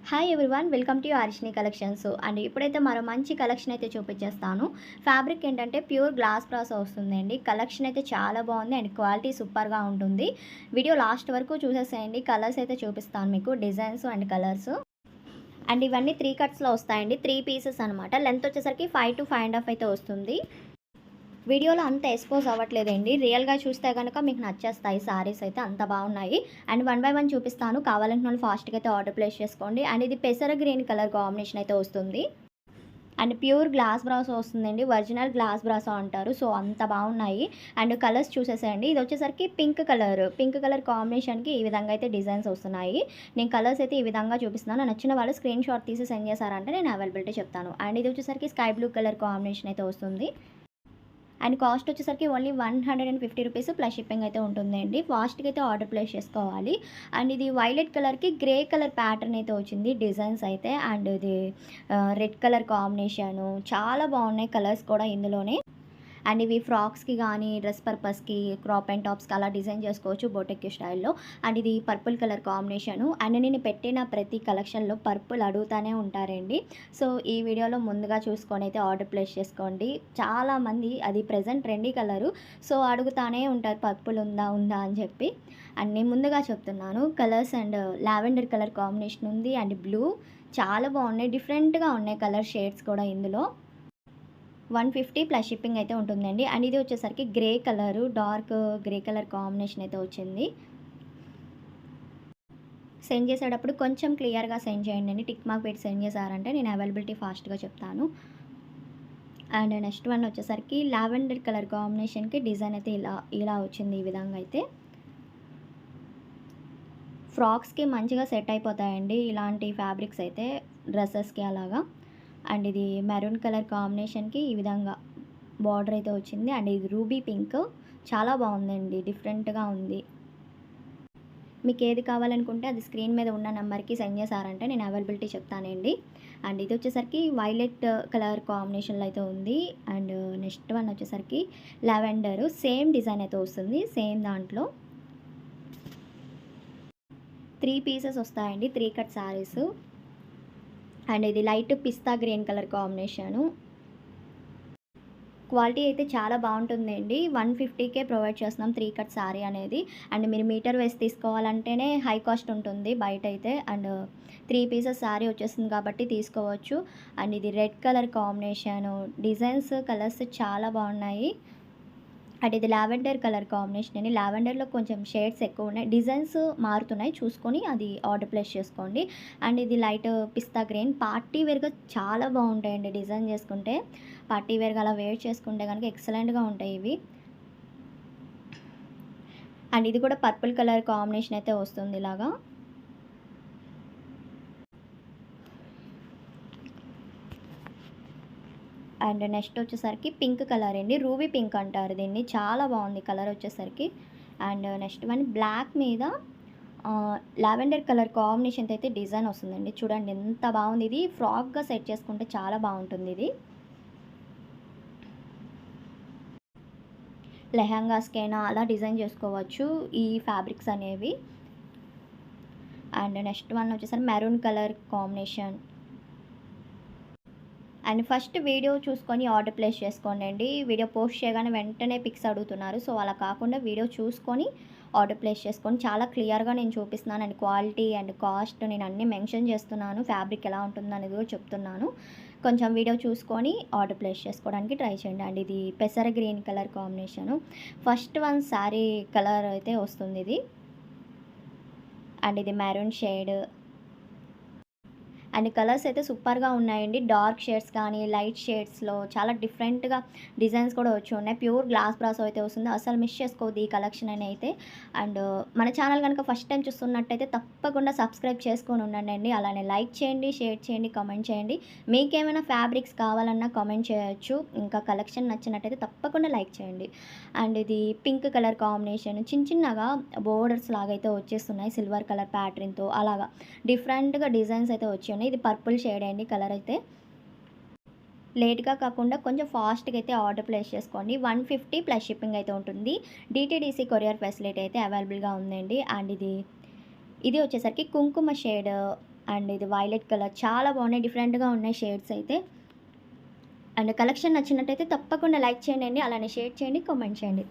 Hi everyone, welcome to Harshini collections. And ఇప్పుడైతే మరో మంచి కలెక్షన్ అయితే చూపించేస్తాను. ఫ్యాబ్రిక్ ఏంటంటే ప్యూర్ గ్లాస్ బ్రాస్ వస్తుందండి. కలెక్షన్ అయితే చాలా బాగుంది అండ్ క్వాలిటీ సూపర్గా ఉంటుంది. వీడియో లాస్ట్ వరకు చూసేసేయండి. కలర్స్ అయితే చూపిస్తాను మీకు, డిజైన్స్ అండ్ కలర్స్. అండ్ ఇవన్నీ 3 కట్స్లో వస్తాయండి. 3 పీసెస్ అనమాట. లెంత్ వచ్చేసరికి 5 to 5.5 అయితే వస్తుంది. వీడియోలో అంత ఎక్స్పోజ్ అవ్వట్లేదండి. రియల్గా చూస్తే కనుక మీకు నచ్చేస్తాయి. సారీస్ అయితే అంత బాగున్నాయి. అండ్ 1 by 1 చూపిస్తాను. కావాలంటే వాళ్ళు ఫాస్ట్గా అయితే ఆర్డర్ ప్లేస్ చేసుకోండి. అండ్ ఇది పెసర గ్రీన్ కలర్ కాంబినేషన్ అయితే వస్తుంది. అండ్ ప్యూర్ గ్లాస్ బ్రాసో వస్తుందండి. ఒరిజినల్ గ్లాస్ బ్రాసో అంటారు. సో అంత బాగున్నాయి. అండ్ కలర్స్ చూసేసేయండి. ఇది వచ్చేసరికి పింక్ కలర్ కాంబినేషన్కి ఈ విధంగా అయితే డిజైన్స్ వస్తున్నాయి. నేను కలర్స్ అయితే ఈ విధంగా చూపిస్తున్నాను. నచ్చిన వాళ్ళు స్క్రీన్ షాట్ తీసి సెండ్ చేశారంటే నేను అవైలబిలిటీ చెప్తాను. అండ్ ఇది వచ్చేసరికి స్కై బ్లూ కలర్ కాంబినేషన్ అయితే వస్తుంది. అండ్ కాస్ట్ వచ్చేసరికి ఓన్లీ 150 రూపీస్ ప్లస్ షిప్పింగ్ అయితే ఉంటుందండి. ఫాస్ట్గా అయితే ఆర్డర్ ప్లేస్ చేసుకోవాలి. అండ్ ఇది వైలెట్ కలర్కి గ్రే కలర్ ప్యాటర్న్ అయితే వచ్చింది డిజైన్స్ అయితే. అండ్ ఇది రెడ్ కలర్ కాంబినేషను చాలా బాగున్నాయి కలర్స్ కూడా ఇందులోనే. అండ్ ఇవి ఫ్రాక్స్కి కానీ డ్రెస్ పర్పస్కి క్రాప్ అండ్ టాప్స్కి అలా డిజైన్ చేసుకోవచ్చు బోటెక్ స్టైల్లో. అండ్ ఇది పర్పుల్ కలర్ కాంబినేషను. అండ్ నేను పెట్టిన ప్రతి కలెక్షన్లో పర్పుల్ అడుగుతూనే ఉంటారండి. సో ఈ వీడియోలో ముందుగా చూసుకొని అయితే ఆర్డర్ ప్లేస్ చేసుకోండి. చాలామంది అది ప్రజెంట్ ట్రెండీ కలరు, సో అడుగుతానే ఉంటారు పర్పుల్ ఉందా ఉందా అని చెప్పి. అండ్ నేను ముందుగా చెప్తున్నాను colours. And lavender colour combination ఉంది. అండ్ బ్లూ చాలా బాగున్నాయి, డిఫరెంట్గా ఉన్నాయి కలర్ షేడ్స్ కూడా ఇందులో. 150 ప్లస్ షిప్పింగ్ అయితే ఉంటుందండి. అండ్ ఇది వచ్చేసరికి grey colour, dark grey colour combination అయితే వచ్చింది. సెండ్ చేసేటప్పుడు కొంచెం క్లియర్గా సెండ్ చేయండి అండి. టిక్ మార్క్ పెట్టి సెండ్ చేశారంటే నేను అవైలబిలిటీ ఫాస్ట్గా చెప్తాను. అండ్ నెక్స్ట్ వన్ వచ్చేసరికి లావెండర్ కలర్ కాంబినేషన్కి డిజైన్ అయితే ఇలా వచ్చింది. ఈ విధంగా అయితే ఫ్రాక్స్కి మంచిగా సెట్ అయిపోతాయండి ఇలాంటి ఫ్యాబ్రిక్స్ అయితే, డ్రెస్సెస్కి అలాగా. అండ్ ఇది మెరూన్ కలర్ కాంబినేషన్కి ఈ విధంగా బార్డర్ అయితే వచ్చింది. అండ్ ఇది రూబీ పింక్ చాలా బాగుందండి, డిఫరెంట్గా ఉంది. మీకు ఏది కావాలనుకుంటే అది స్క్రీన్ మీద ఉన్న నెంబర్కి సెండ్ చేశారంటే నేను అవైలబిలిటీ చెప్తానండి. అండ్ ఇది వచ్చేసరికి వైలెట్ కలర్ కాంబినేషన్లో అయితే ఉంది. అండ్ నెక్స్ట్ వన్ వచ్చేసరికి లావెండర్ సేమ్ డిజైన్ అయితే వస్తుంది. సేమ్ దాంట్లో 3 పీసెస్ వస్తాయండి. 3 కట్ శారీస్. అండ్ ఇది లైట్ పిస్తా గ్రీన్ కలర్ కాంబినేషను. క్వాలిటీ అయితే చాలా బాగుంటుందండి. 150కే ప్రొవైడ్ చేస్తున్నాం 3 కట్ శారీ అనేది. అండ్ మీరు మీటర్ వేసి తీసుకోవాలంటేనే హై కాస్ట్ ఉంటుంది బయట అయితే. అండ్ 3 పీసెస్ శారీ వచ్చేస్తుంది కాబట్టి తీసుకోవచ్చు. అండ్ ఇది red colour combination. Designs colours చాలా బాగున్నాయి. అండ్ ఇది లావెండర్ కలర్ కాంబినేషన్ అండి. లావెండర్లో కొంచెం షేడ్స్ ఎక్కువ ఉన్నాయి, డిజైన్స్ మారుతున్నాయి, చూసుకొని అది ఆర్డర్ ప్లేస్ చేసుకోండి. అండ్ ఇది లైట్ పిస్తా గ్రీన్. పార్టీ వేర్గా చాలా బాగుంటాయండి డిజైన్ చేసుకుంటే. పార్టీ వేర్గా అలా వేర్ చేసుకుంటే కనుక ఎక్సలెంట్గా ఉంటాయి ఇవి. అండ్ ఇది కూడా పర్పుల్ కలర్ కాంబినేషన్ అయితే వస్తుంది ఇలాగా. అండ్ నెక్స్ట్ వచ్చేసరికి పింక్ కలర్ అండి. రూబీ పింక్ అంటారు దీన్ని. చాలా బాగుంది కలర్ వచ్చేసరికి. అండ్ నెక్స్ట్ వన్ బ్లాక్ మీద లావెండర్ కలర్ కాంబినేషన్ అయితే డిజైన్ వస్తుందండి. చూడండి ఎంత బాగుంది. ఇది ఫ్రాక్గా సెట్ చేసుకుంటే చాలా బాగుంటుంది. ఇది లెహంగాస్కైనా అలా డిజైన్ చేసుకోవచ్చు ఈ ఫ్యాబ్రిక్స్ అనేవి. అండ్ నెక్స్ట్ వన్ వచ్చేసరికి maroon colour combination. And first video చూసుకొని ఆర్డర్ ప్లేస్ చేసుకోండి అండి. వీడియో పోస్ట్ చేయగానే వెంటనే పిక్స్ అడుగుతున్నారు. సో అలా కాకుండా వీడియో చూసుకొని ఆర్డర్ ప్లేస్ చేసుకొని చాలా క్లియర్గా నేను చూపిస్తున్నాను. అండ్ క్వాలిటీ అండ్ కాస్ట్ నేను అన్నీ మెన్షన్ చేస్తున్నాను. ఫ్యాబ్రిక్ ఎలా ఉంటుందో అనేది కూడా చెప్తున్నాను. కొంచెం వీడియో చూసుకొని ఆర్డర్ ప్లేస్ చేసుకోవడానికి ట్రై చేయండి. అండ్ ఇది పెసర green colour combination. First one sari colour అయితే వస్తుంది ఇది. అండ్ ఇది మెరూన్ షేడ్. అండ్ కలర్స్ అయితే సూపర్గా ఉన్నాయండి. డార్క్ షేడ్స్ కానీ లైట్ షేడ్స్లో చాలా డిఫరెంట్గా డిజైన్స్ కూడా వచ్చి ఉన్నాయి. ప్యూర్ గ్లాస్ బ్రాసో అయితే వస్తుంది. అసలు మిస్ చేసుకోవద్దు ఈ కలెక్షన్ అని అయితే. అండ్ మన ఛానల్ కనుక ఫస్ట్ టైం చూస్తున్నట్టయితే తప్పకుండా సబ్స్క్రైబ్ చేసుకొని ఉండండి. అలానే లైక్ చేయండి, షేర్ చేయండి, కామెంట్ చేయండి. మీకేమైనా ఫ్యాబ్రిక్స్ కావాలన్నా కామెంట్ చేయొచ్చు. ఇంకా కలెక్షన్ నచ్చినట్టయితే తప్పకుండా లైక్ చేయండి. అండ్ ఇది పింక్ కలర్ కాంబినేషన్ చిన్నగా బోర్డర్స్ లాగా అయితే వచ్చేస్తున్నాయి సిల్వర్ కలర్ ప్యాటర్న్తో. అలాగా డిఫరెంట్గా డిజైన్స్ అయితే వచ్చి ఉన్నాయి. ఇది పర్పుల్ షేడ్ అండి కలర్ అయితే. లేట్గా కాకుండా కొంచెం ఫాస్ట్గా అయితే ఆర్డర్ ప్లేస్ చేసుకోండి. 150 ప్లస్ షిప్పింగ్ అయితే ఉంటుంది. డిటీడీసీ కొరియర్ ఫెసిలిటీ అయితే అవైలబుల్గా ఉందండి. అండ్ ఇది వచ్చేసరికి కుంకుమ షేడ్. అండ్ ఇది వైలెట్ కలర్ చాలా బాగున్నాయి. డిఫరెంట్‌గా ఉన్నాయి షేడ్స్ అయితే. అండ్ కలెక్షన్ నచ్చినట్టయితే తప్పకుండా లైక్ చేయండి. అలానే షేర్ చేయండి, కామెంట్ చేయండి.